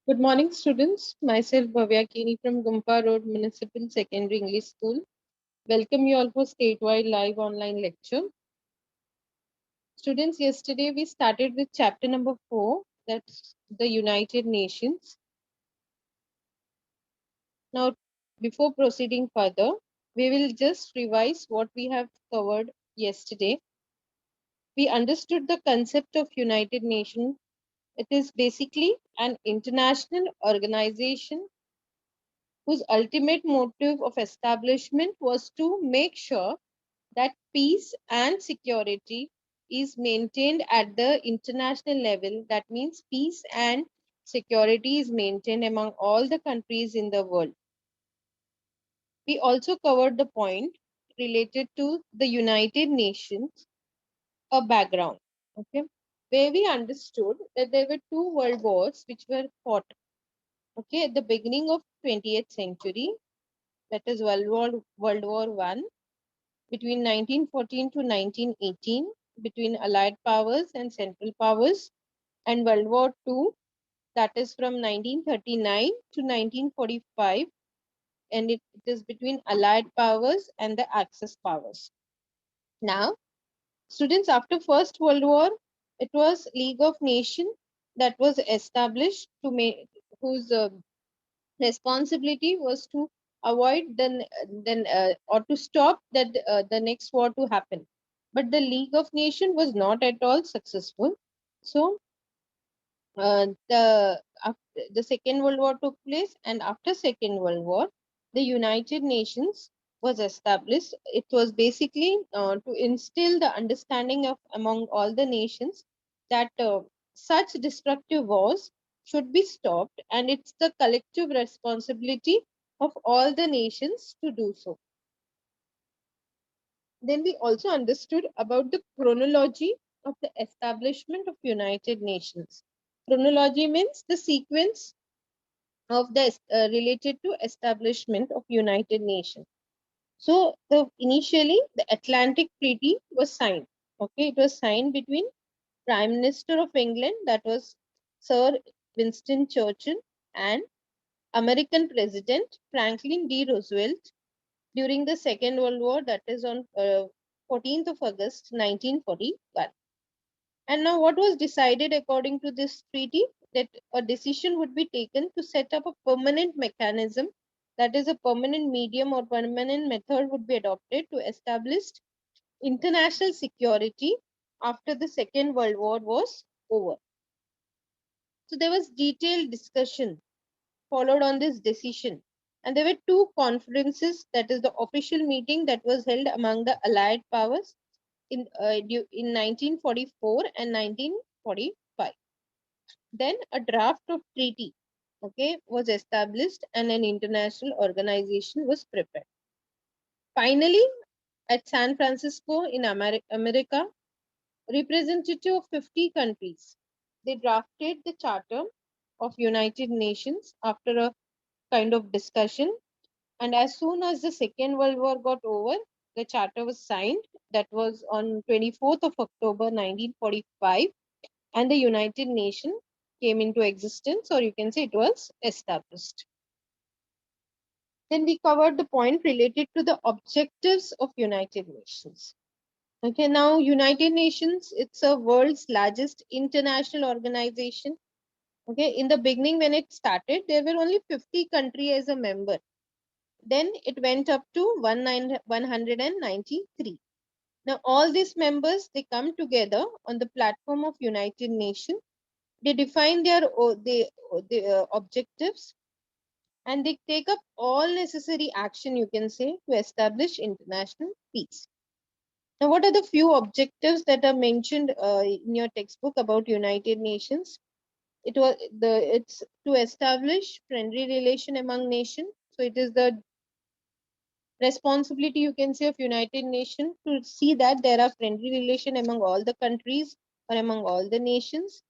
Good morning, students. Myself, Bhavya Kini from Gumpa Road Municipal Secondary English School. Welcome you all for statewide live online lecture. Students, yesterday we started with chapter number 4, that's the United Nations. Now, before proceeding further, we will just revise what we have covered yesterday. We understood the concept of United Nations. It is basically an international organization whose ultimate motive of establishment was to make sure that peace and security is maintained at the international level. That means peace and security is maintained among all the countries in the world. We also covered the point related to the United Nations, a background, okay, where we understood that there were two world wars which were fought, okay, at the beginning of 20th century. That is World War One between 1914 to 1918 between Allied powers and Central powers, and World War II, that is from 1939 to 1945, and it is between Allied powers and the Axis powers. Now, students, after First World War, it was League of Nations that was established to make, whose responsibility was to avoid then or to stop that the next war to happen, but the League of Nations was not at all successful. So the Second World War took place, and after Second World War the United Nations was established. It was basically to instill the understanding of among all the nations that such destructive wars should be stopped, and it's the collective responsibility of all the nations to do so. Then we also understood about the chronology of the establishment of United Nations. Chronology means the sequence of the related to establishment of United Nations. So initially the Atlantic Treaty was signed. Okay, it was signed between Prime Minister of England, that was Sir Winston Churchill, and American President Franklin D. Roosevelt during the Second World War, that is on 14th of August 1941. And now what was decided according to this treaty? That a decision would be taken to set up a permanent mechanism, that is a permanent medium or permanent method would be adopted to establish international security after the Second World War was over. So there was detailed discussion followed on this decision. And there were two conferences, that is the official meeting that was held among the Allied powers in 1944 and 1945. Then a draft of treaty, okay, was established and an international organization was prepared. Finally, at San Francisco in America, representative of 50 countries, they drafted the Charter of United Nations after a kind of discussion. And as soon as the Second World War got over, the charter was signed. That was on 24th of October 1945, and the United Nations came into existence, or you can say it was established. Then we covered the point related to the objectives of United Nations. Okay, now United Nations, it's a world's largest international organization. Okay, in the beginning when it started, there were only 50 countries as a member. Then it went up to 193. Now all these members, they come together on the platform of United Nations. They define their objectives, and they take up all necessary action, you can say, to establish international peace. Now what are the few objectives that are mentioned in your textbook about United Nations? It's to establish friendly relation among nations. So it is the responsibility, you can say, of United Nations to see that there are friendly relation among all the countries or among all the nations,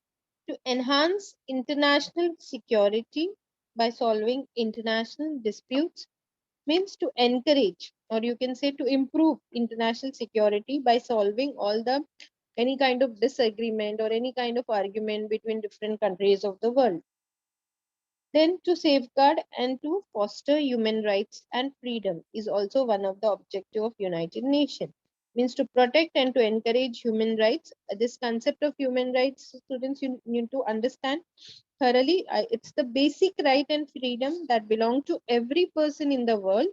to enhance international security by solving international disputes, means to encourage, or you can say to improve international security by solving all the any kind of disagreement or any kind of argument between different countries of the world. Then to safeguard and to foster human rights and freedom is also one of the objective of United Nations. Means to protect and to encourage human rights. This concept of human rights, students, you need to understand thoroughly. It's the basic right and freedom that belong to every person in the world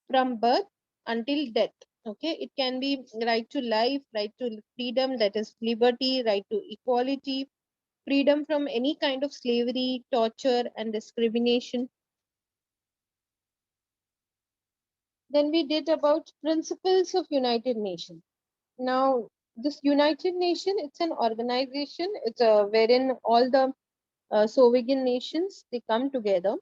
from birth until death. Okay, it can be right to life, right to freedom, that is liberty, right to equality, freedom from any kind of slavery, torture, and discrimination. Then we did about principles of United Nations. Now, this United Nation, it's an organization. It's wherein all the sovereign nations they come together,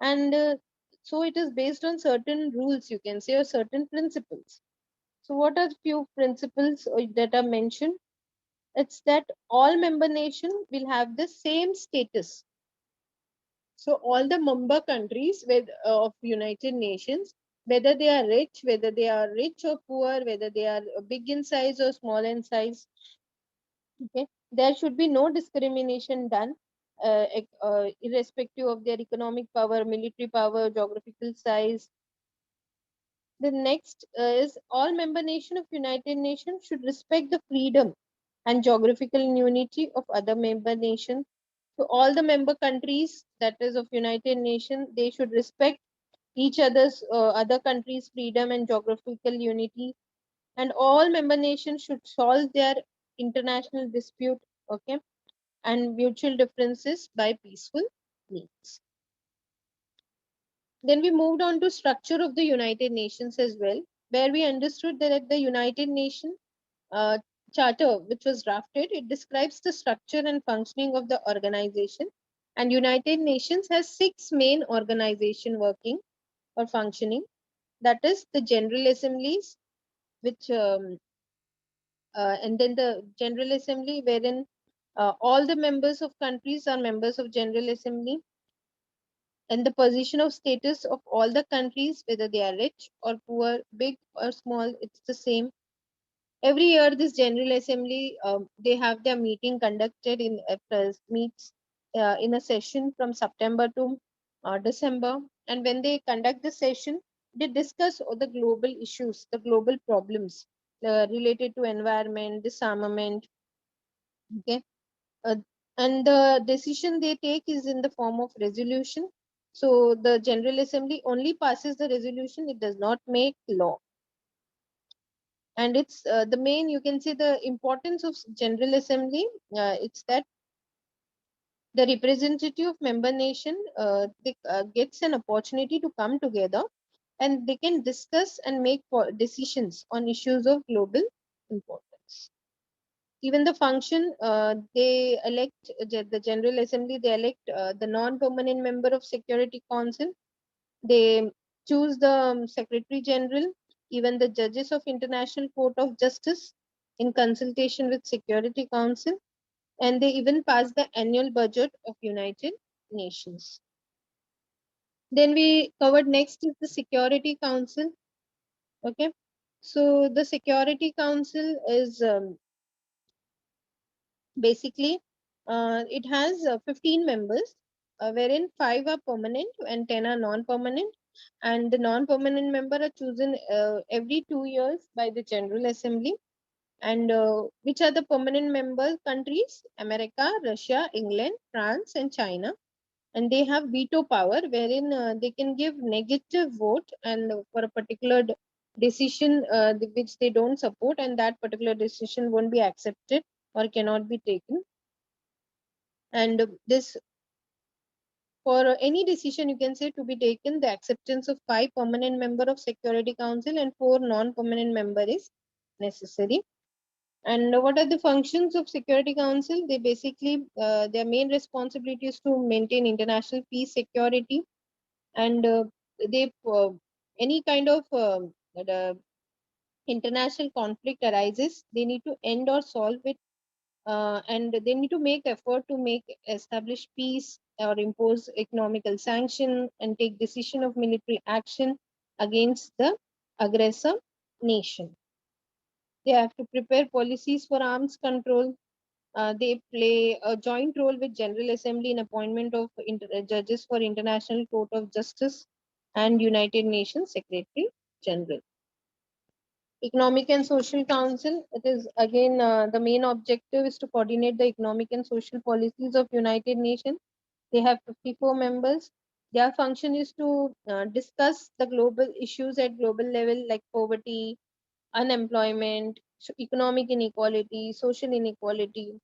and so it is based on certain rules, you can say, or certain principles. So, what are few principles that are mentioned? It's that all member nations will have the same status. So all the member countries of United Nations, whether they are rich, whether they are rich or poor, whether they are big in size or small in size, okay, there should be no discrimination done, irrespective of their economic power, military power, geographical size. The next is all member nations of United Nations should respect the freedom and geographical unity of other member nations. So all the member countries, that is of United Nations, they should respect each other's other countries' freedom and geographical unity, and all member nations should solve their international dispute, okay, and mutual differences by peaceful means. Then we moved on to structure of the United Nations as well, where we understood that the United Nations uh, charter, which was drafted, it describes the structure and functioning of the organization. And United Nations has 6 main organization working or functioning. That is the General Assemblies, which and then the General Assembly, wherein all the members of countries are members of General Assembly, and the position of status of all the countries, whether they are rich or poor, big or small, it's the same. Every year, this General Assembly, they have their meeting conducted in meets in a session from September to December. And when they conduct the session, they discuss all the global issues, the global problems related to environment, disarmament. Okay, uh, and the decision they take is in the form of resolution. So the General Assembly only passes the resolution; it does not make law. And it's the main, you can say, the importance of General Assembly, it's that the representative of member nation they, gets an opportunity to come together, and they can discuss and make decisions on issues of global importance. Even the function, they elect the General Assembly, they elect the non-permanent member of Security Council. They choose the Secretary General, even the judges of International Court of Justice in consultation with Security Council, and they even pass the annual budget of United Nations. Then we covered next is the Security Council. Okay, so the Security Council is basically it has 15 members, wherein 5 are permanent and 10 are non-permanent. And the non-permanent member are chosen every 2 years by the General Assembly. And which are the permanent member countries? America, Russia, England, France, and China. And they have veto power, wherein they can give negative vote and for a particular decision which they don't support, and that particular decision won't be accepted or cannot be taken. And this, for any decision, you can say, to be taken, the acceptance of 5 permanent member of Security Council and 4 non-permanent member is necessary. And what are the functions of Security Council? They basically, their main responsibility is to maintain international peace, security, and they any kind of the international conflict arises, they need to end or solve it, and they need to make effort to make establish peace or impose economical sanction and take decision of military action against the aggressor nation. They have to prepare policies for arms control, They play a joint role with General Assembly in appointment of judges for International Court of Justice and United Nations Secretary General. Economic and Social Council. It is again the main objective is to coordinate the economic and social policies of United Nations. They have 54 members. Their function is to discuss the global issues at global level like poverty, unemployment, economic inequality, social inequality.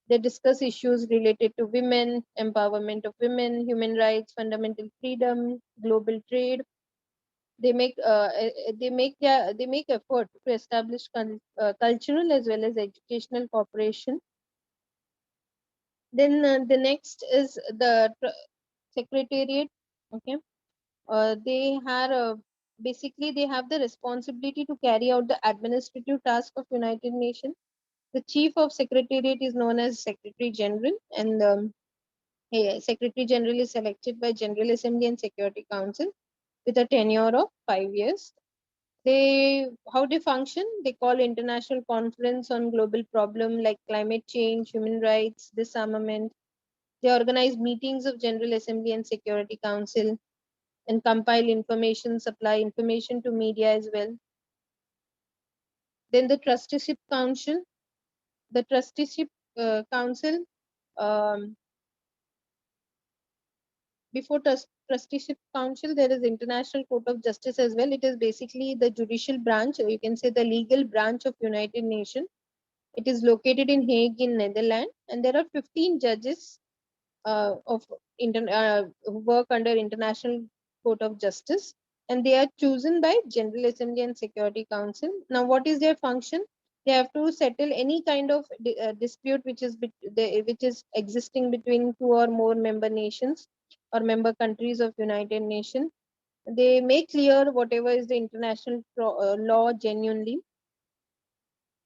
They discuss issues related to women, empowerment of women, human rights, fundamental freedom, global trade. They make effort to establish cultural as well as educational cooperation. Then the next is the secretariat. Okay, they have basically they have the responsibility to carry out the administrative task of United Nations. The chief of secretariat is known as Secretary General, and Secretary General is selected by General Assembly and Security Council with a tenure of 5 years. How they function? They call international conference on global problem like climate change, human rights, disarmament. They organize meetings of General Assembly and Security Council and compile information, supply information to media as well. Then the trusteeship council. The trusteeship council um, before trusteeship council there is International Court of Justice as well. It is basically the judicial branch, or you can say the legal branch of United Nations. It is located in Hague in Netherlands, and there are 15 judges who work under International Court of Justice, and they are chosen by General Assembly and Security Council. Now, what is their function? They have to settle any kind of dispute which is existing between two or more member nations or member countries of United Nations. They make clear whatever is the international law genuinely.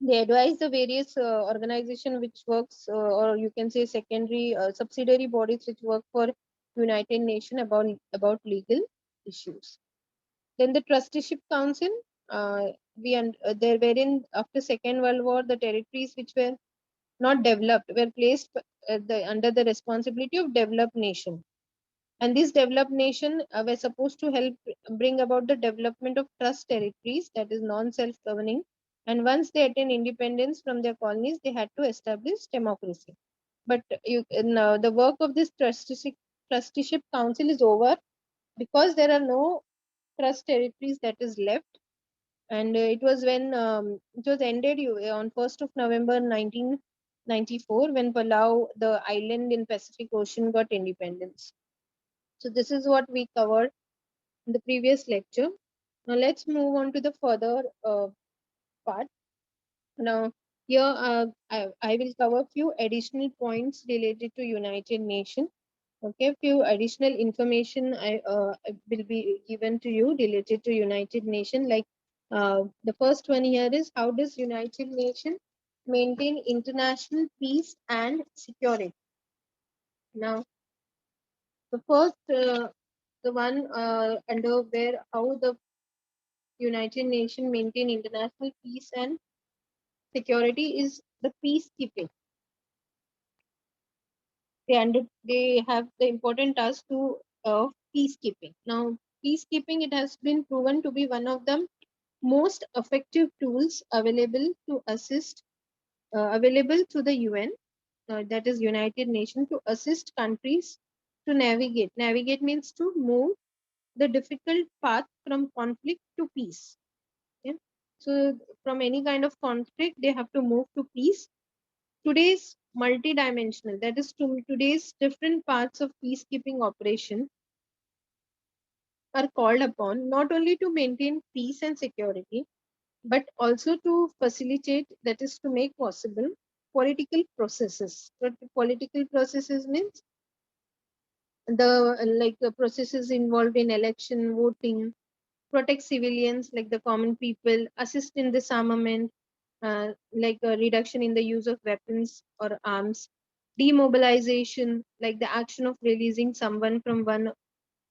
They advise the various organization which works, or you can say secondary subsidiary bodies which work for United Nations about legal issues. Then the trusteeship council, there wherein after Second World War the territories which were not developed were placed under the responsibility of developed nation, and these developed nations were supposed to help bring about the development of trust territories, that is non-self-governing. And once they attained independence from their colonies, they had to establish democracy. But now the work of this trusteeship council is over because there are no trust territories that is left. And it was ended on 1st of November 1994 when Palau, the island in Pacific Ocean, got independence. So this is what we covered in the previous lecture. Now let's move on to the further part. Now here I will cover few additional points related to United Nations. Okay, few additional information will be given to you related to United Nations. Like the first one here is, how does United Nations maintain international peace and security? Now the first the one under where how the United Nations maintain international peace and security is the peacekeeping. They have the important task to peacekeeping. Now, peacekeeping, it has been proven to be one of the most effective tools available to the UN, that is United Nations, to assist countries to navigate. Navigate means to move the difficult path from conflict to peace. Okay? So from any kind of conflict, they have to move to peace. Today's multidimensional, that is today's different parts of peacekeeping operation are called upon not only to maintain peace and security, but also to facilitate, that is to make possible political processes. What political processes means? The processes involved in election, voting, protect civilians like the common people, assist in disarmament, like a reduction in the use of weapons or arms, demobilization, like the action of releasing someone from one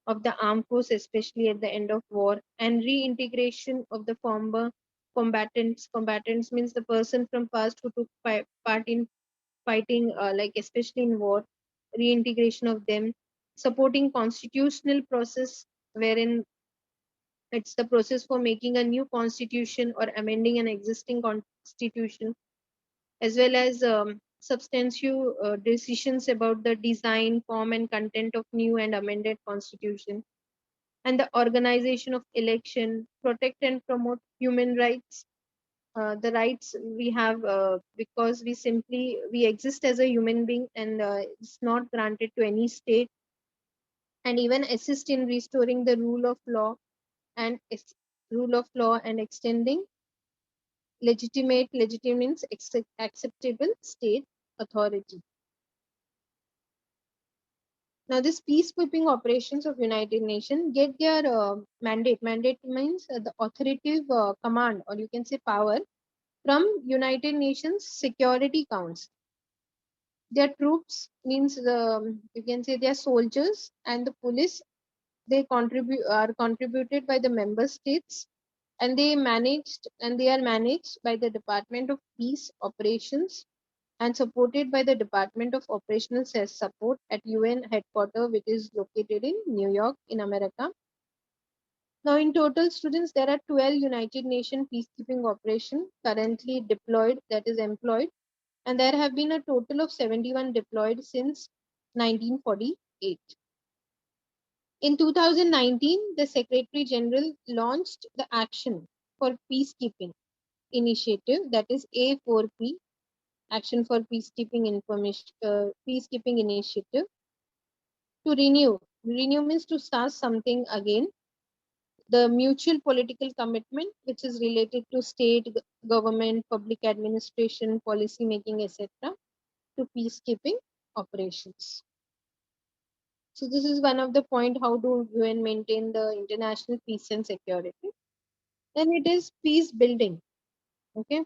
of the armed force, especially at the end of war, and reintegration of the former combatants. Combatants means the person from past who took part in fighting, like especially in war, reintegration of them, supporting constitutional process wherein it's the process for making a new constitution or amending an existing constitution, as well as substantial decisions about the design, form, and content of new and amended constitution, and the organization of election, protect and promote human rights. The rights we have because we exist as a human being, and it's not granted to any state, and even assist in restoring the and rule of law and extending legitimate acceptable state authority. Now, this peacekeeping operations of United Nations get their mandate. Mandate means the authoritative command, or you can say power, from United Nations Security Council. Their troops means you can say their soldiers and the police. They are contributed by the member states, and they are managed by the Department of Peace Operations and supported by the Department of Operational Support at UN headquarters, which is located in New York in America. Now, in total, students, there are 12 United Nations peacekeeping operations currently deployed, that is employed, and there have been a total of 71 deployed since 1948. In 2019, the Secretary General launched the Action for Peacekeeping initiative, that is A4P, Action for Peacekeeping Initiative, to renew means to start something again, the mutual political commitment which is related to state government, public administration, policy making, etc., to peacekeeping operations. So this is one of the point, how do UN maintain the international peace and security. Then it is peace building. Okay,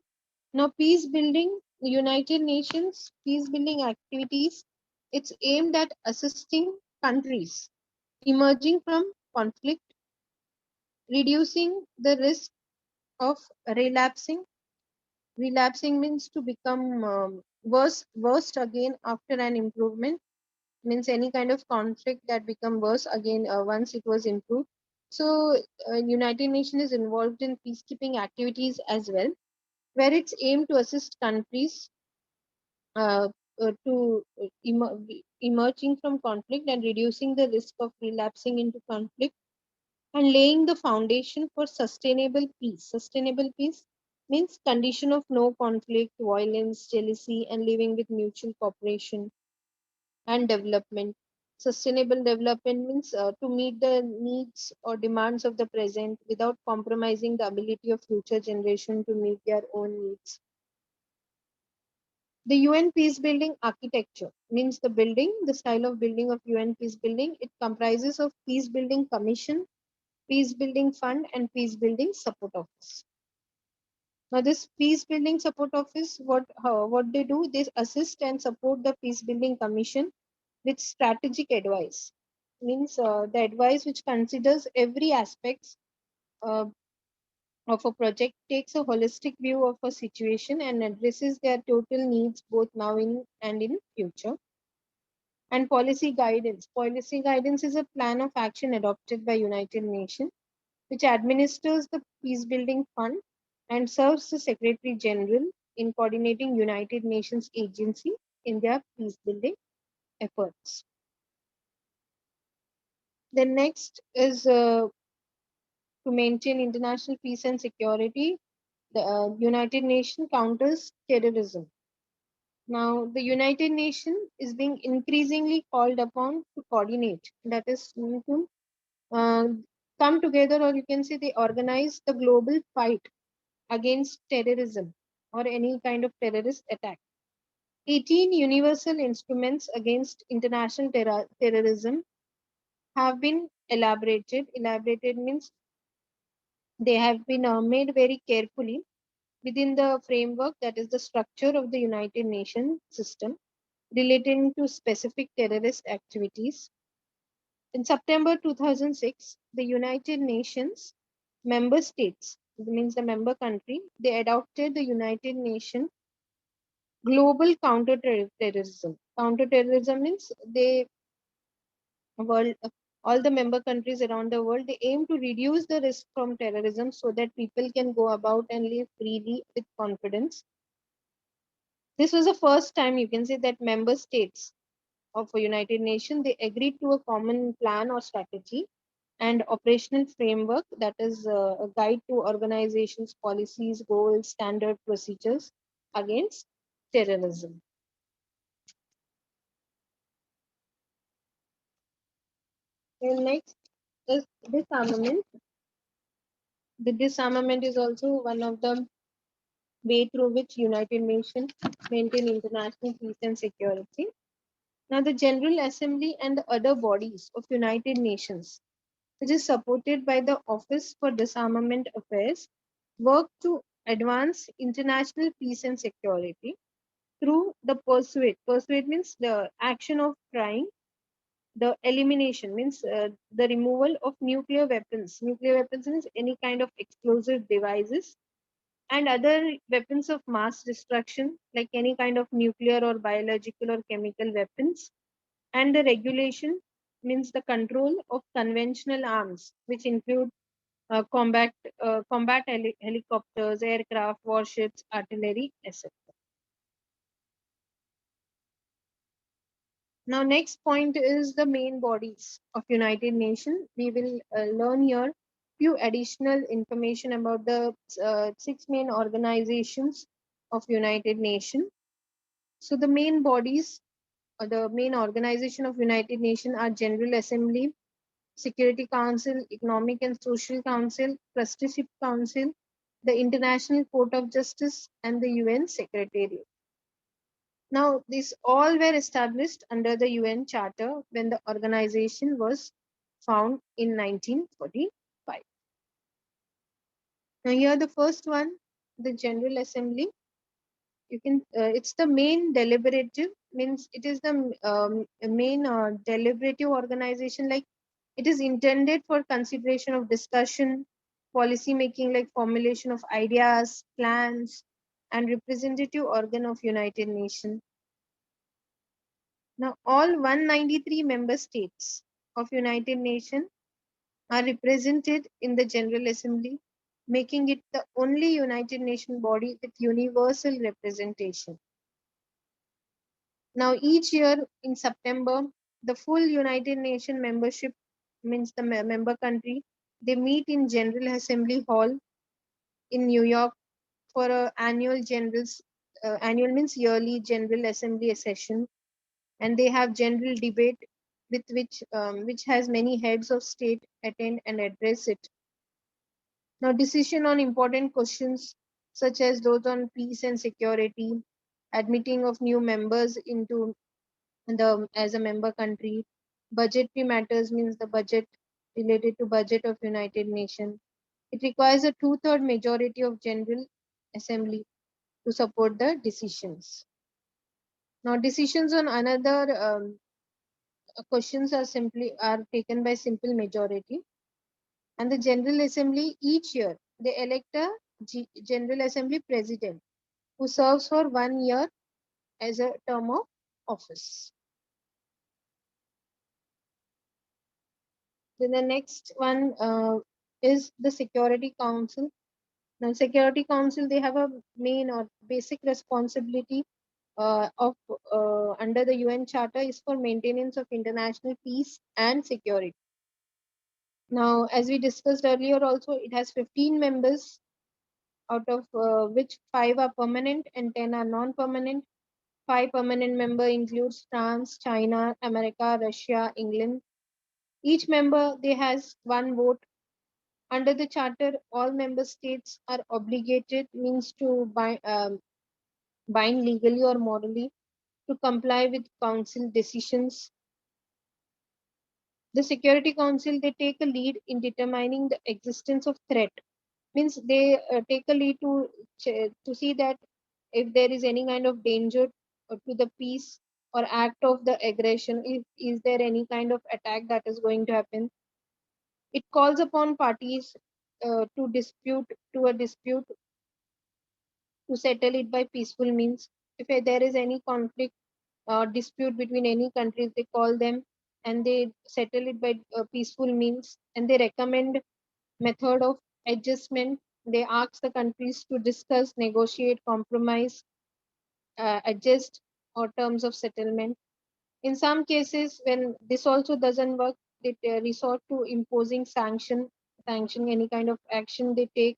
now peace building, United Nations peace building activities, it's aimed at assisting countries emerging from conflict, reducing the risk of relapsing. Relapsing means to become worst again after an improvement, means any kind of conflict that become worse again once it was improved. So United Nations is involved in peacekeeping activities as well, where it's aimed to assist countries uh, to emerging from conflict and reducing the risk of relapsing into conflict, and laying the foundation for sustainable peace. Sustainable peace means condition of no conflict, violence, jealousy, and living with mutual cooperation and development. Sustainable development means to meet the needs or demands of the present without compromising the ability of future generation to meet their own needs. The UN peace building architecture means the style of building of UN peace building. It comprises of peace building commission, peace building fund, and peace building support office. Now, this peace building support office, what they do, they assist and support the peace building commission with strategic advice. Means the advice which considers every aspects uh, of a project, takes a holistic view of a situation and addresses their total needs both now and in future. And policy guidance. Policy guidance is a plan of action adopted by United Nations which administers the peace building fund and serves the Secretary General in coordinating United Nations agency in their peace building efforts. The next is to maintain international peace and security. The United Nations counters terrorism. Now, the United Nations is being increasingly called upon to coordinate, that is, to uh, come together, or you can say they organize the global fight against terrorism or any kind of terrorist attack. 18 universal instruments against international terrorism have been elaborated. Elaborated means they have been made very carefully within the framework, that is the structure of the United Nations system relating to specific terrorist activities. In September 2006, the United Nations member states, means the member country, they adopted the United Nations global counterterrorism. Counterterrorism means they world all the member countries around the world, they aim to reduce the risk from terrorism so that people can go about and live freely with confidence. This was the first time you can say that member states of a United Nations they agreed to a common plan or strategy and operational framework, that is a guide to organizations, policies, goals, standard procedures against terrorism. And next is disarmament. The disarmament is also one of the way through which United Nations maintain international peace and security. Now, the General Assembly and the other bodies of United Nations, which is supported by the Office for Disarmament Affairs, work to advance international peace and security through the persuade. Persuade means the action of trying, the elimination means the removal of nuclear weapons. Nuclear weapons means any kind of explosive devices and other weapons of mass destruction, like any kind of nuclear or biological or chemical weapons. And the regulation means the control of conventional arms, which include combat helicopters, aircraft, warships, artillery, etc. Now, next point is the main bodies of United Nations. We will learn here few additional information about the six main organizations of United Nations. So the main bodies, or the main organization of United Nations are General Assembly, Security Council, Economic and Social Council, Trusteeship Council, the International Court of Justice, and the UN Secretariat. Now, these all were established under the UN Charter when the organization was found in 1945. Now, here the first one, the General Assembly. You can, it's the main deliberative, means it is the main deliberative organization. Like it is intended for consideration of discussion, policy making, like formulation of ideas, plans, and representative organ of United Nations. Now, all 193 member states of United Nations are represented in the General Assembly, making it the only United Nations body with universal representation. Now, each year in September, the full United Nations membership, means the member country, they meet in General Assembly Hall in New York for a annual means yearly General Assembly session, and they have general debate with which has many heads of state attend and address it. Now, decision on important questions such as those on peace and security, admitting of new members into the as a member country, budgetary matters means the budget related to budget of United Nations. It requires a two-third majority of General Assembly to support the decisions. Now, decisions on another questions are taken by simple majority, and the General Assembly each year they elect a General Assembly president who serves for 1 year as a term of office. Then the next one is the Security Council. Now, Security Council, they have a main or basic responsibility of under the UN Charter is for maintenance of international peace and security. Now, as we discussed earlier, also it has 15 members, out of which 5 are permanent and 10 are non-permanent. 5 permanent member includes France, China, America, Russia, England. Each member they has one vote. Under the charter, all member states are obligated means to bind legally or morally to comply with council decisions. The Security Council they take a lead in determining the existence of threat. Means they take a lead to see that if there is any kind of danger to the peace or act of the aggression, if is there any kind of attack that is going to happen. It calls upon parties to a dispute to settle it by peaceful means. If there is any conflict or dispute between any countries, they call them and they settle it by peaceful means, and they recommend method of adjustment. They ask the countries to discuss, negotiate, compromise, adjust, or terms of settlement. In some cases, when this also doesn't work, they resort to imposing sanction, any kind of action they take,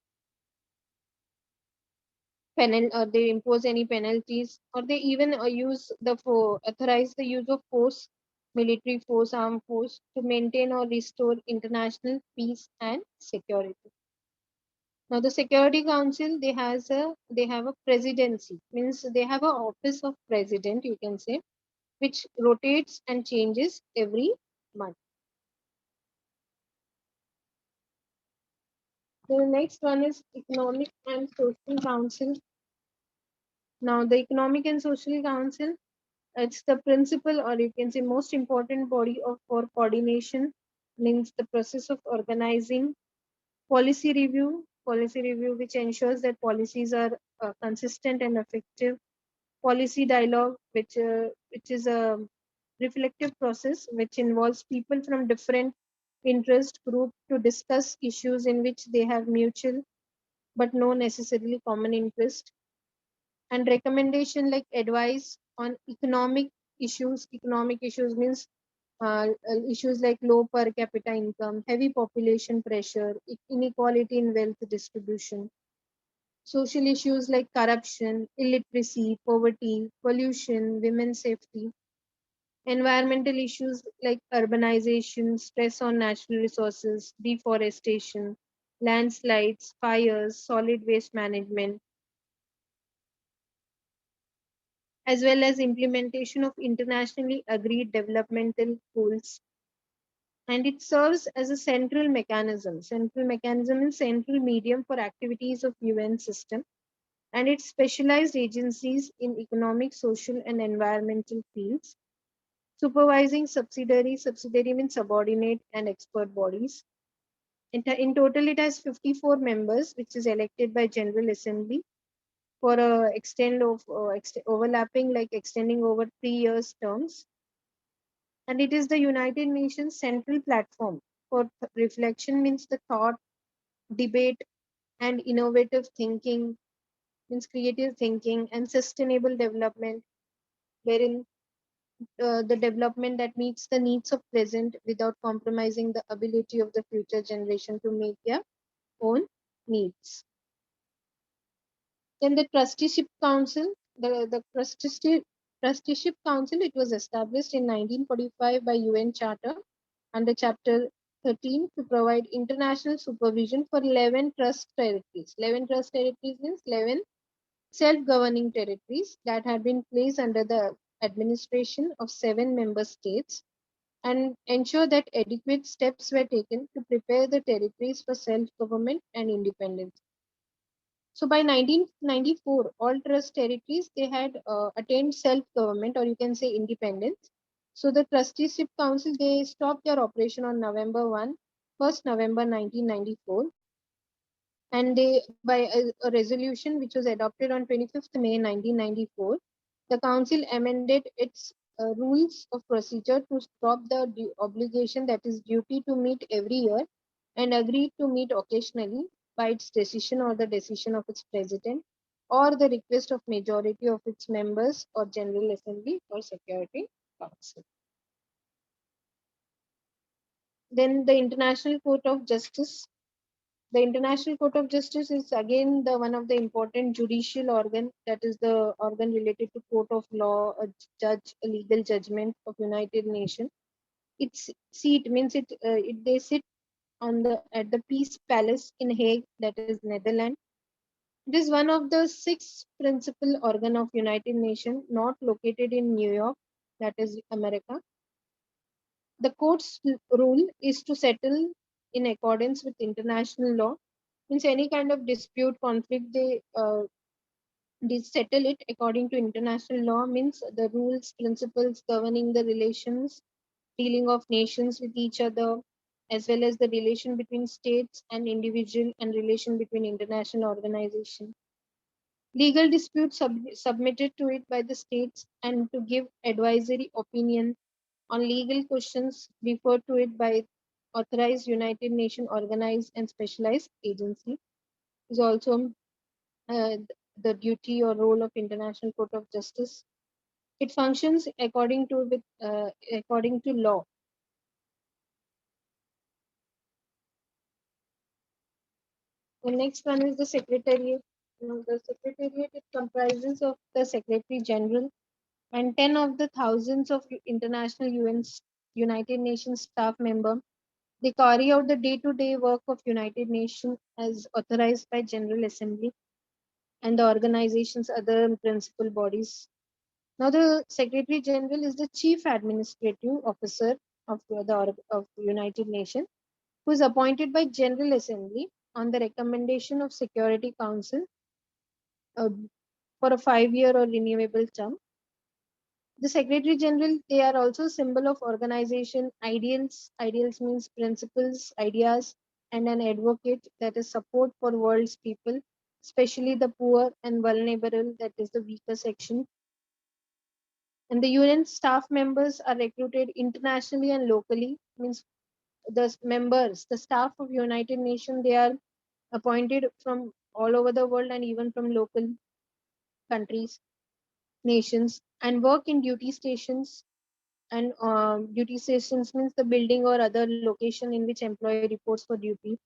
or they impose any penalties, or they even authorize the use of force, military force, armed force, to maintain or restore international peace and security. Now, the Security Council, they have a presidency, means they have an office of president, you can say, which rotates and changes every month. The next one is Economic and Social Council. Now, the Economic and Social Council, it's the principal, or you can say most important body for coordination, means the process of organizing policy review which ensures that policies are consistent and effective. Policy dialogue, which is a reflective process which involves people from different interest group to discuss issues in which they have mutual but no necessarily common interest. And recommendation, like advice on economic issues means issues like low per capita income, heavy population pressure, inequality in wealth distribution, social issues like corruption, illiteracy, poverty, pollution, women's safety, environmental issues like urbanization, stress on natural resources, deforestation, landslides, fires, solid waste management, as well as implementation of internationally agreed developmental goals. And it serves as a central mechanism and central medium for activities of UN system, and its specialized agencies in economic, social, and environmental fields, supervising subsidiary means subordinate and expert bodies. In total, it has 54 members, which is elected by General Assembly for a overlapping, like extending over 3 years terms. And it is the United Nations central platform for reflection, means the thought, debate, and innovative thinking, means creative thinking and sustainable development, wherein the development that meets the needs of present without compromising the ability of the future generation to meet their own needs. Then the trusteeship council, trusteeship council, it was established in 1945 by UN Charter under Chapter 13 to provide international supervision for 11 trust territories. 11 trust territories means 11 self-governing territories that had been placed under the administration of 7 member states, and ensure that adequate steps were taken to prepare the territories for self-government and independence. So by 1994, all trust territories, they had attained self-government, or you can say independence. So the trusteeship council, they stopped their operation on November 1994, and they, by a resolution which was adopted on 25th May 1994, the council amended its rules of procedure to stop the obligation, that is duty to meet every year, and agreed to meet occasionally by its decision or the decision of its president, or the request of majority of its members or General Assembly or Security Council. Then the International Court of Justice. The International Court of Justice is again the one of the important judicial organ, that is the organ related to court of law, a legal judgment of United Nations. Its seat means they sit at the Peace Palace in Hague, that is Netherlands. It is one of the 6 principal organ of United Nations, not located in New York, that is America. The court's rule is to settle in accordance with international law, means any kind of dispute, conflict, they settle it according to international law, means the rules, principles governing the relations, dealing of nations with each other, as well as the relation between states and individual, and relation between international organization. Legal disputes submitted to it by the states and to give advisory opinion on legal questions referred to it by authorized United Nations organized and specialized agency is also uh, the duty or role of International Court of Justice. It functions according to law. The next one is the Secretariat. The Secretariat, it comprises of the Secretary General and 10 of the thousands of international United Nations staff member. They carry out the day-to-day work of United Nations as authorized by General Assembly and the organization's other principal bodies. Now, the Secretary General is the Chief Administrative Officer of the United Nations, who is appointed by General Assembly on the recommendation of Security Council uh, for a 5-year or renewable term. The Secretary General, they are also symbol of organization ideals. Ideals means principles, ideas, and an advocate, that is support for world's people, especially the poor and vulnerable, that is the weaker section. And the UN staff members are recruited internationally and locally, means the staff of United Nations, they are appointed from all over the world and even from local countries, nations, and work in duty stations. And duty stations means the building or other location in which employee reports for duty,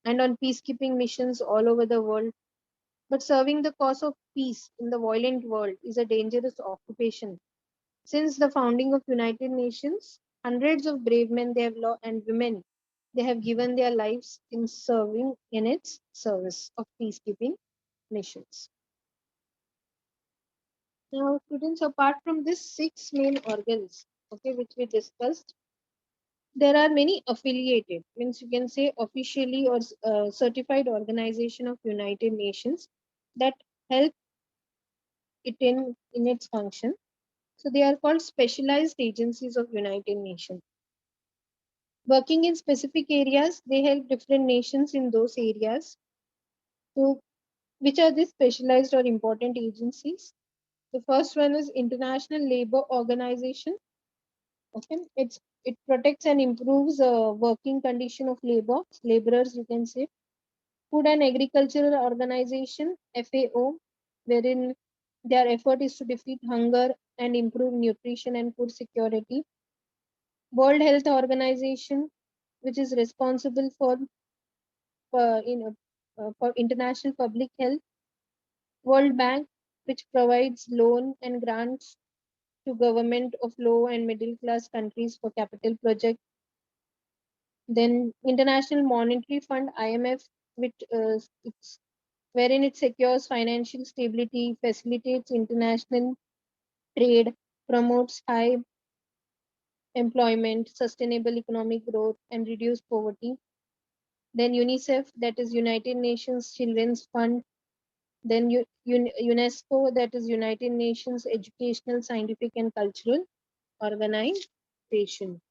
and on peacekeeping missions all over the world. But serving the cause of peace in the violent world is a dangerous occupation. Since the founding of United Nations, hundreds of brave men and women, they have given their lives in serving in its service of peacekeeping missions. Now, students, apart from these six main organs, okay, which we discussed, there are many affiliated, means you can say officially or certified organization of United Nations that help it in its function. So they are called specialized agencies of United Nations. Working in specific areas, they help different nations in those areas. So which are these specialized or important agencies? The first one is International Labour Organization. Okay, it protects and improves working condition of laborers, you can say. Food and Agricultural Organization, FAO, wherein their effort is to defeat hunger and improve nutrition and food security. World Health Organization, which is responsible for international public health. World Bank, which provides loan and grants to government of low and middle class countries for capital projects. Then International Monetary Fund, IMF, which wherein it secures financial stability, facilitates international trade, promotes high employment, sustainable economic growth, and reduce poverty. Then UNICEF, that is United Nations Children's Fund. Then UNESCO, that is United Nations Educational, Scientific, and Cultural Organization.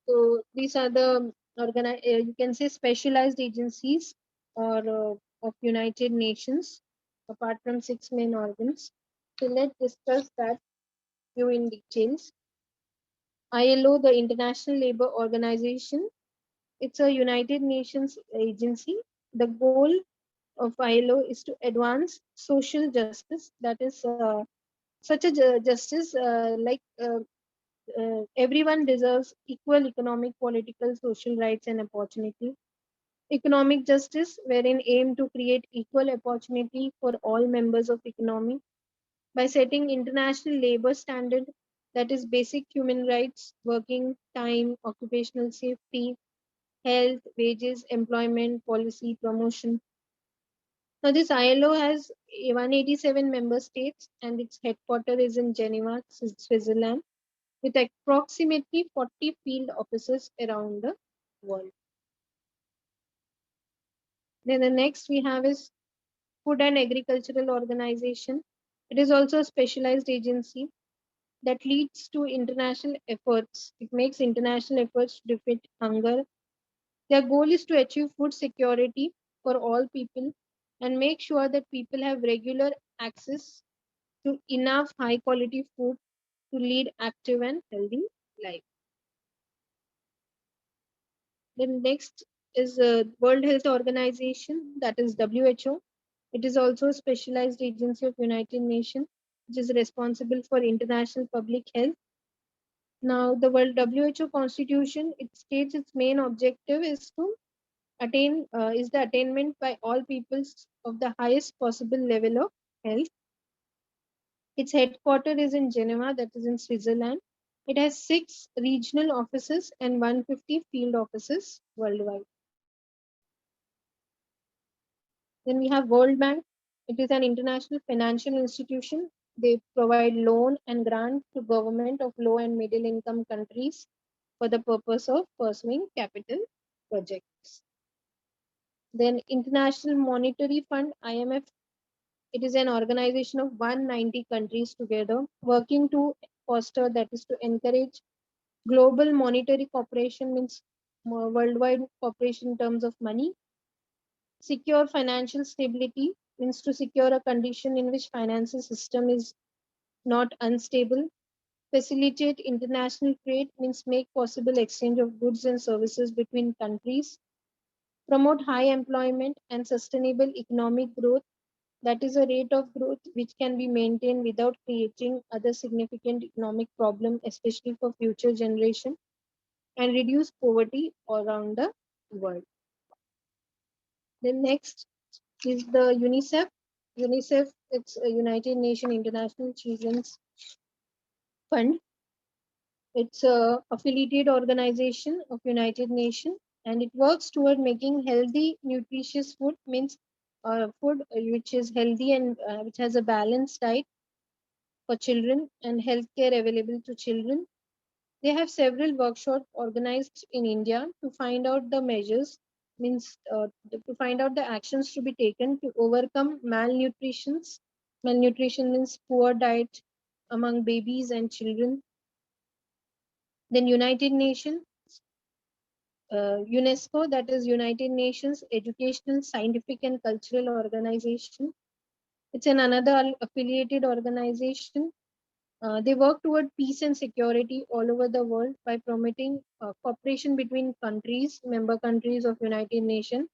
So these are the you can say specialized agencies or of United Nations, apart from six main organs. So let's discuss that few in details. ILO, the International Labour Organization, it's a United Nations agency. The goal of ILO is to advance social justice, that is such a justice everyone deserves equal economic, political, social rights and opportunity. Economic justice, wherein aim to create equal opportunity for all members of economy by setting international labor standard, that is basic human rights, working time, occupational safety, health, wages, employment, policy, promotion. Now this ILO has 187 member states and its headquarters is in Geneva, Switzerland, with approximately 40 field offices around the world. Then the next we have is Food and Agricultural Organization. It is also a specialized agency that leads to international efforts. It makes international efforts to defeat hunger. Their goal is to achieve food security for all people. and make sure that people have regular access to enough high quality food to lead active and healthy life. Then next is World Health Organization, that is WHO. It is also a specialized agency of United Nations, which is responsible for international public health. Now, the World WHO Constitution, it states its main objective is to is the attainment by all peoples of the highest possible level of health. Its headquarters is in Geneva, that is in Switzerland. It has 6 regional offices and 150 field offices worldwide. Then we have World Bank. It is an international financial institution. They provide loan and grant to government of low and middle income countries for the purpose of pursuing capital projects. Then International Monetary Fund, IMF. It is an organization of 190 countries together working to foster, that is to encourage global monetary cooperation, means worldwide cooperation in terms of money. Secure financial stability means to secure a condition in which financial system is not unstable. Facilitate international trade means make possible exchange of goods and services between countries. Promote high employment and sustainable economic growth, that is a rate of growth which can be maintained without creating other significant economic problem, especially for future generation, and reduce poverty around the world. Then next is the UNICEF. UNICEF, it's a United Nations International Children's Fund. It's a affiliated organization of United Nations, and it works toward making healthy, nutritious food, means food which is healthy and which has a balanced diet for children and healthcare available to children. They have several workshops organized in India to find out the measures, means to find out the actions to be taken to overcome malnutrition. Malnutrition means poor diet among babies and children. Then United Nations, UNESCO, that is United Nations Educational, Scientific and Cultural Organization. It's an another affiliated organization. They work toward peace and security all over the world by promoting cooperation between countries, member countries of United Nations,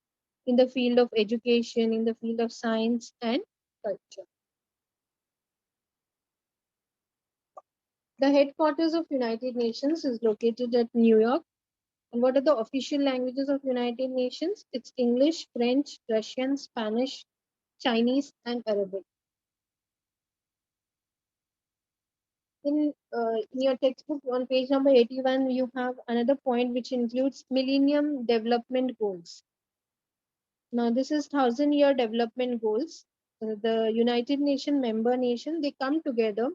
in the field of education, in the field of science and culture. The headquarters of United Nations is located at New York. And what are the official languages of United Nations? It's English, French, Russian, Spanish, Chinese, and Arabic. In your textbook on page number 81, you have another point which includes Millennium Development Goals. Now, this is 1,000-year development goals. The United Nations member nation, they came together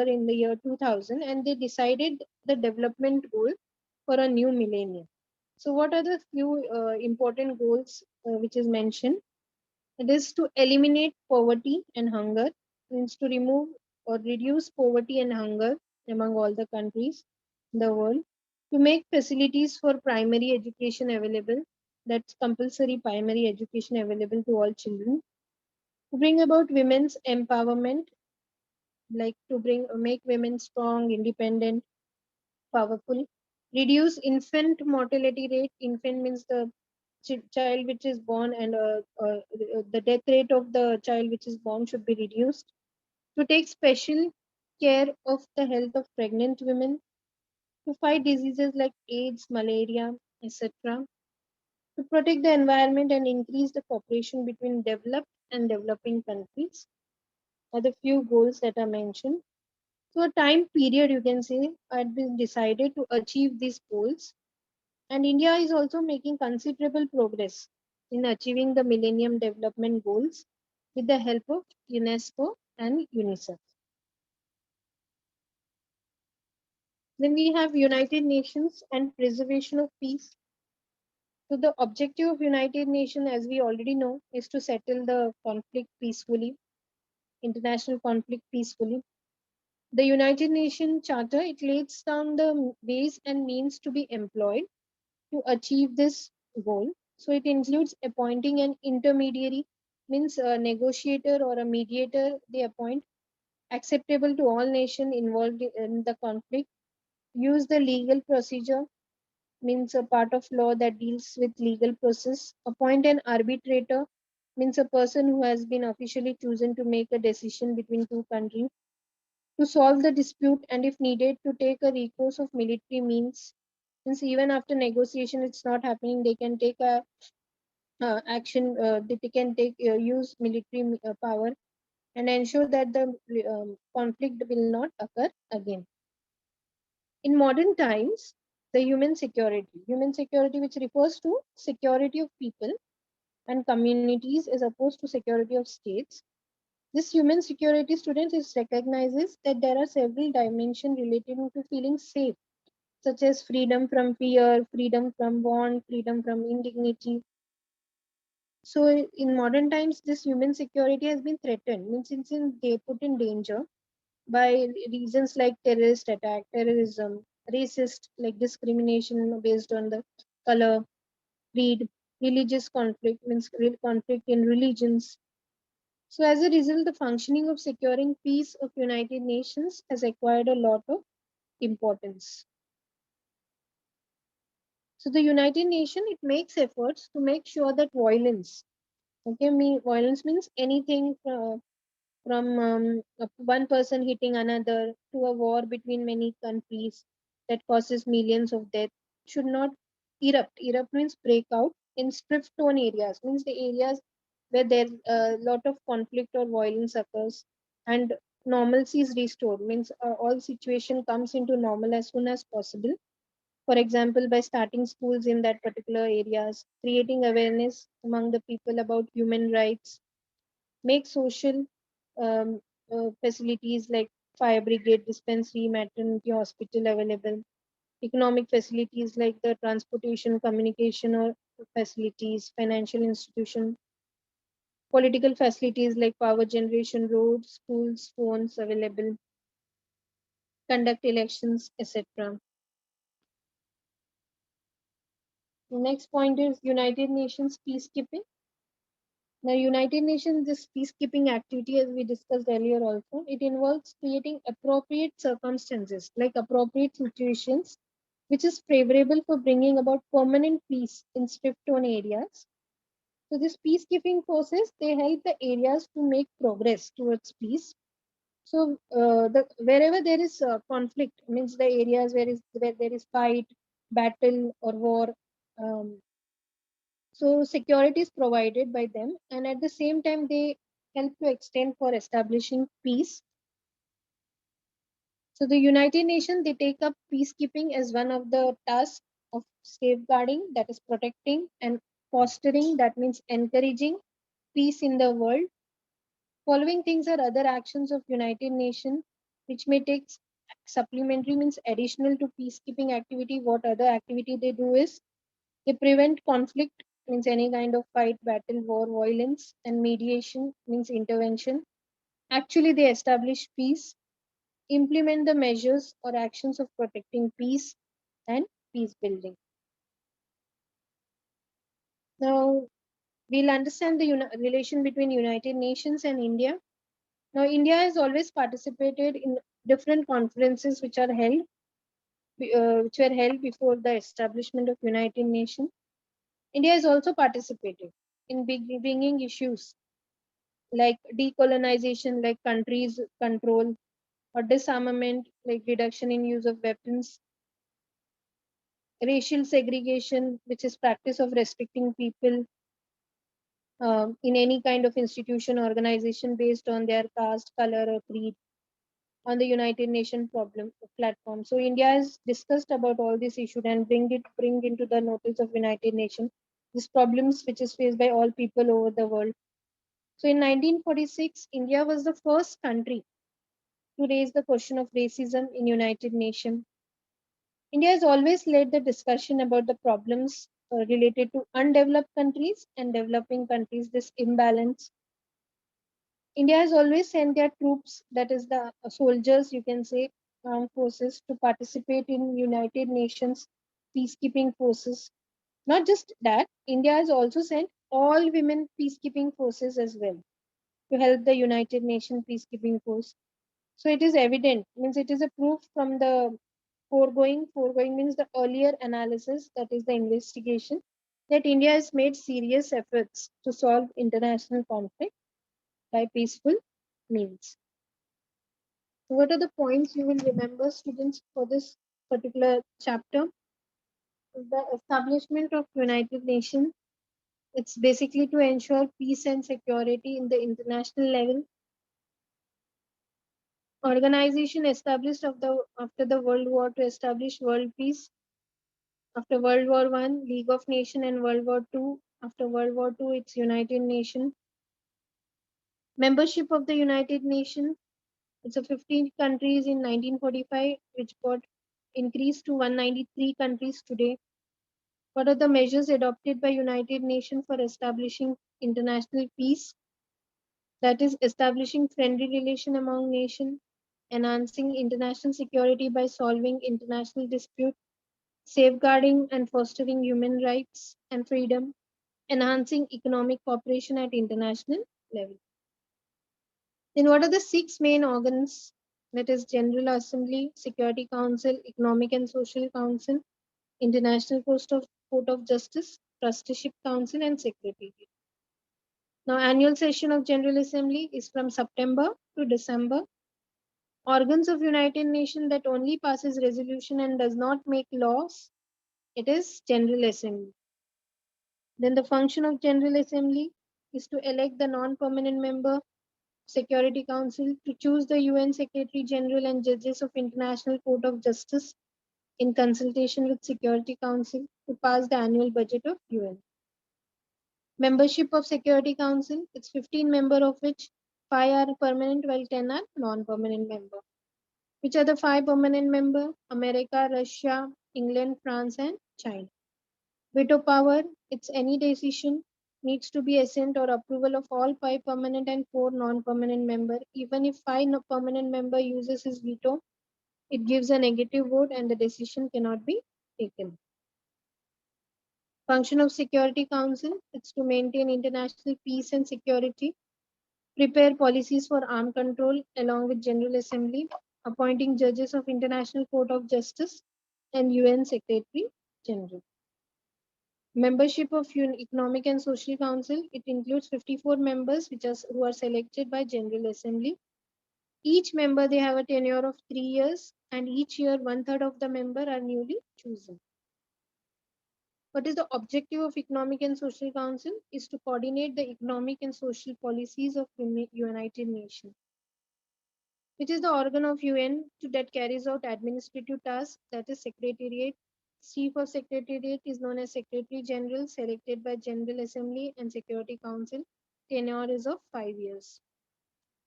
in the year 2000 and they decided the development goal for a new millennium. So what are the few important goals which is mentioned? It is to eliminate poverty and hunger, means to remove or reduce poverty and hunger among all the countries in the world, to make facilities for primary education available, that's compulsory primary education available to all children, to bring about women's empowerment, like to make women strong, independent, powerful, reduce infant mortality rate. Infant means the child which is born, and the death rate of the child which is born should be reduced, to take special care of the health of pregnant women, to fight diseases like AIDS, malaria, etc., to protect the environment and increase the cooperation between developed and developing countries are the few goals that are mentioned. So a time period, you can say, had been decided to achieve these goals, and India is also making considerable progress in achieving the Millennium Development Goals with the help of UNESCO and UNICEF. Then we have United Nations and preservation of peace. So the objective of United Nations, as we already know, is to settle the conflict peacefully, international conflict peacefully. The United Nations Charter, it lays down the ways and means to be employed to achieve this goal. So it includes appointing an intermediary, means a negotiator or a mediator they appoint, acceptable to all nations involved in the conflict, use the legal procedure, means a part of law that deals with legal process, appoint an arbitrator, means a person who has been officially chosen to make a decision between two countries, to solve the dispute, and if needed to take a recourse of military means, since even after negotiation it's not happening, they can take a action, they can take use military power and ensure that the conflict will not occur again. In modern times, the human security, which refers to security of people and communities as opposed to security of states. This human security, students, is recognizes that there are several dimensions relating to feeling safe, such as freedom from fear, freedom from want, freedom from indignity. So in modern times, this human security has been threatened, means they put in danger by reasons like terrorist attack, terrorism, racist like discrimination based on the color, creed, religious conflict, means conflict in religions. So as a result, the functioning of securing peace of United Nations has acquired a lot of importance. So the United Nations, it makes efforts to make sure that violence, okay, violence means anything from one person hitting another to a war between many countries that causes millions of deaths, should not erupt. Erupt means break out in strict tone areas, means the areas where there a lot of conflict or violence occurs, and normalcy is restored, means all situation comes into normal as soon as possible. For example, by starting schools in that particular areas, creating awareness among the people about human rights, make social um, facilities like fire brigade, dispensary, maternity hospital available, economic facilities like the transportation, communication or facilities, financial institution, political facilities like power generation, roads, schools, phones available, conduct elections, etc. The next point is United Nations peacekeeping. Now, United Nations, this peacekeeping activity, as we discussed earlier also, it involves creating appropriate circumstances, like appropriate situations, which is favorable for bringing about permanent peace in strict-torn areas. So, this peacekeeping forces, they help the areas to make progress towards peace. So, wherever there is conflict, means the areas where there is fight, battle, or war, um, so security is provided by them, and at the same time they help to extend for establishing peace. So the United Nations, they take up peacekeeping as one of the tasks of safeguarding, that is protecting and fostering, that means encouraging peace in the world. Following things are other actions of United Nations which may take supplementary, means additional to peacekeeping activity. What other activity they do is they prevent conflict, means any kind of fight, battle, war, violence, and mediation, means intervention. Actually, they establish peace, implement the measures or actions of protecting peace and peace building. Now, we'll understand the relation between United Nations and India. Now, India has always participated in different conferences which were held before the establishment of United Nations. India has also participated in bringing issues like decolonization, like countries control, or disarmament, like reduction in use of weapons, racial segregation, which is practice of restricting people in any kind of institution organization based on their caste, color, or creed, on the United Nations problem platform. So India has discussed about all these issues and bring into the notice of United Nations these problems which is faced by all people over the world. So in 1946, India was the first country to raise the question of racism in United Nations. India has always led the discussion about the problems related to undeveloped countries and developing countries, this imbalance. India has always sent their troops, that is the soldiers, you can say, armed forces, to participate in United Nations peacekeeping forces. Not just that, India has also sent all women peacekeeping forces as well to help the United Nations peacekeeping force. So it is evident, means it is a proof from the foregoing means the earlier analysis, that is the investigation, that India has made serious efforts to solve international conflict by peaceful means. So what are the points you will remember, students, for this particular chapter? The establishment of United Nations, it's basically to ensure peace and security in the international level. Organization established after the World War to establish world peace. After World War One, League of Nations, and World War Two. After World War Two, it's United Nations. Membership of the United Nations, it's a 15 countries in 1945, which got increased to 193 countries today. What are the measures adopted by United Nations for establishing international peace? That is establishing friendly relation among nations, enhancing international security by solving international disputes, safeguarding and fostering human rights and freedom, enhancing economic cooperation at international level. Then what are the six main organs? That is General Assembly, Security Council, Economic and Social Council, International Court of Justice, Trusteeship Council, and Secretariat. Now, annual session of General Assembly is from September to December. Organs of United Nations that only passes resolution and does not make laws, it is General Assembly. Then the function of General Assembly is to elect the non-permanent member, Security Council, to choose the UN Secretary General and judges of International Court of Justice in consultation with Security Council, to pass the annual budget of UN. Membership of Security Council, it's 15 member, of which 5 are permanent while 10 are non-permanent member. Which are the 5 permanent member? America, Russia, England, France, and China. Veto power, it's any decision needs to be assent or approval of all 5 permanent and 4 non-permanent member. Even if 5 permanent member uses his veto, it gives a negative vote and the decision cannot be taken. Function of Security Council, it's to maintain international peace and security, prepare policies for armed control along with General Assembly, appointing judges of International Court of Justice and UN Secretary General. Membership of Economic and Social Council, it includes 54 members who are selected by General Assembly. Each member, they have a tenure of 3 years, and each year 1/3 of the member are newly chosen. What is the objective of Economic and Social Council? Is to coordinate the economic and social policies of United Nations, which is the organ of UN that carries out administrative tasks, that is Secretariat. Chief of Secretariat is known as Secretary General, selected by General Assembly and Security Council. Tenure is of 5 years.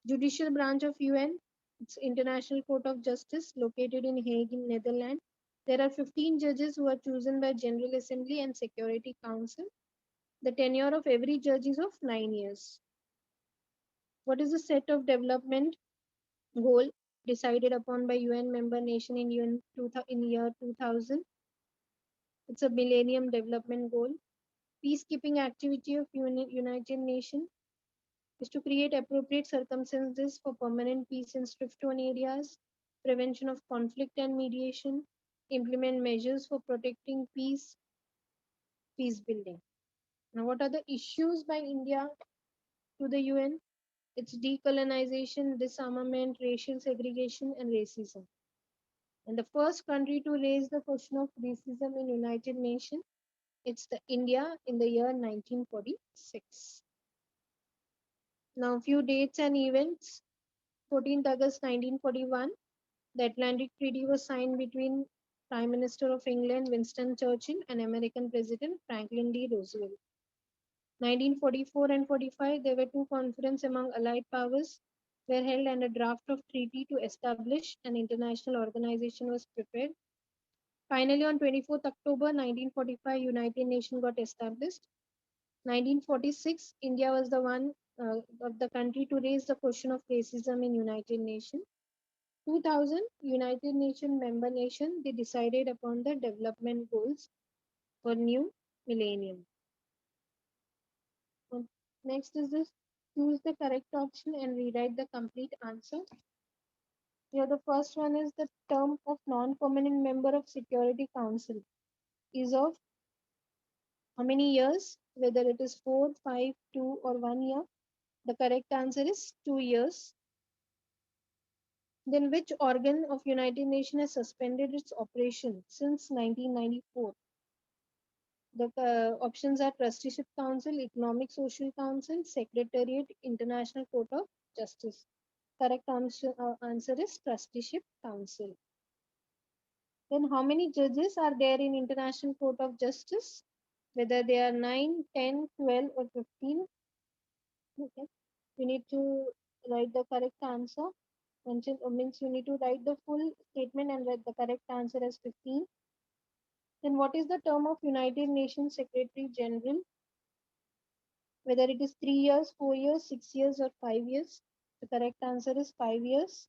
Judicial branch of UN, it's International Court of Justice, located in Hague in Netherlands. There are 15 judges who are chosen by General Assembly and Security Council. The tenure of every judge is of 9 years. What is the set of development goal decided upon by UN member nation in year 2000? It's a Millennium Development Goal. Peacekeeping activity of United Nations is to create appropriate circumstances for permanent peace in strict-torn areas, prevention of conflict and mediation, implement measures for protecting peace, peace building. Now, what are the issues by India to the UN? It's decolonization, disarmament, racial segregation, and racism. And the first country to raise the question of racism in United Nations, it's the India in the year 1946. Now, few dates and events. 14th August 1941, the Atlantic Treaty was signed between Prime Minister of England Winston Churchill and American President Franklin D. Roosevelt. 1944 and 45, there were two conferences among Allied powers were held and a draft of treaty to establish an international organization was prepared. Finally, on 24th October 1945, United Nations got established. 1946, India was the one of the country to raise the question of racism in United Nations. 2000, United Nations member nation, they decided upon the development goals for new millennium. Next is this: choose the correct option and rewrite the complete answer. Here the first one is the term of non-permanent member of Security Council is of how many years? Whether it is 4, 5, 2 or 1 year. The correct answer is 2 years. Then which organ of United Nations has suspended its operation since 1994? The options are Trusteeship Council, Economic Social Council, Secretariat, International Court of Justice. Correct answer is Trusteeship Council. Then how many judges are there in International Court of Justice? Whether they are 9, 10, 12 or 15. Okay. You need to write the correct answer. Means you need to write the full statement and write the correct answer as 15. Then what is the term of United Nations Secretary General? Whether it is 3 years, 4 years, 6 years or 5 years. The correct answer is 5 years.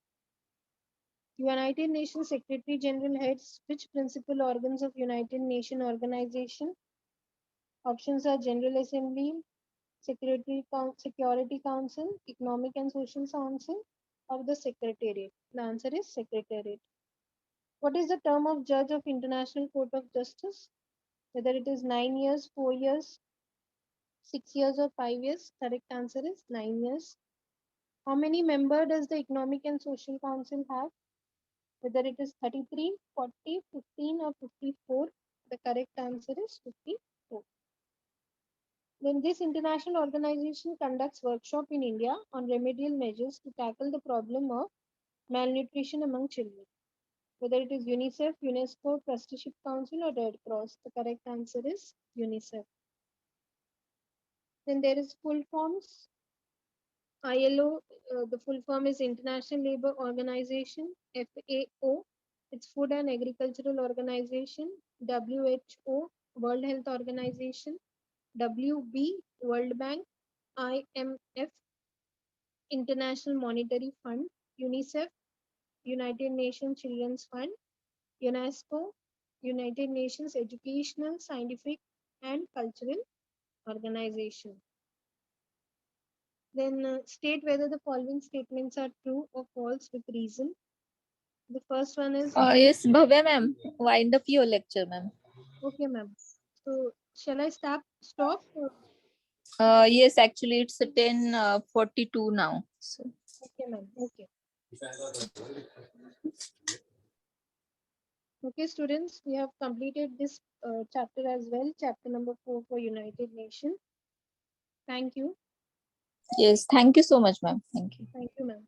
United Nations Secretary General heads which principal organs of United Nations organization? Options are General Assembly, Security Council, Economic and Social Council, or the Secretariat. The answer is Secretariat. What is the term of Judge of International Court of Justice? Whether it is 9 years, 4 years, 6 years or 5 years. Correct answer is 9 years. How many members does the Economic and Social Council have? Whether it is 33, 40, 15 or 54. The correct answer is 54. Then this international organization conducts workshop in India on remedial measures to tackle the problem of malnutrition among children. Whether it is UNICEF, UNESCO, Trusteeship Council or Red Cross. The correct answer is UNICEF. Then there is full forms. ILO, the full form is International Labour Organization. FAO, it's Food and Agricultural Organization. WHO, World Health Organization. WB, World Bank. IMF, International Monetary Fund. UNICEF, United Nations Children's Fund. UNESCO, United Nations Educational, Scientific and Cultural Organization. Then state whether the following statements are true or false with reason. The first one is Yes, Bhavya ma'am. Wind up your lecture, ma'am. okay, ma'am. So shall I stop? Yes, actually it's 10:42 now. So Okay, ma'am. Okay. Okay, students, we have completed this chapter as well, chapter number 4 for United Nations. Thank you. yes, thank you so much, ma'am. Thank you. Thank you, ma'am.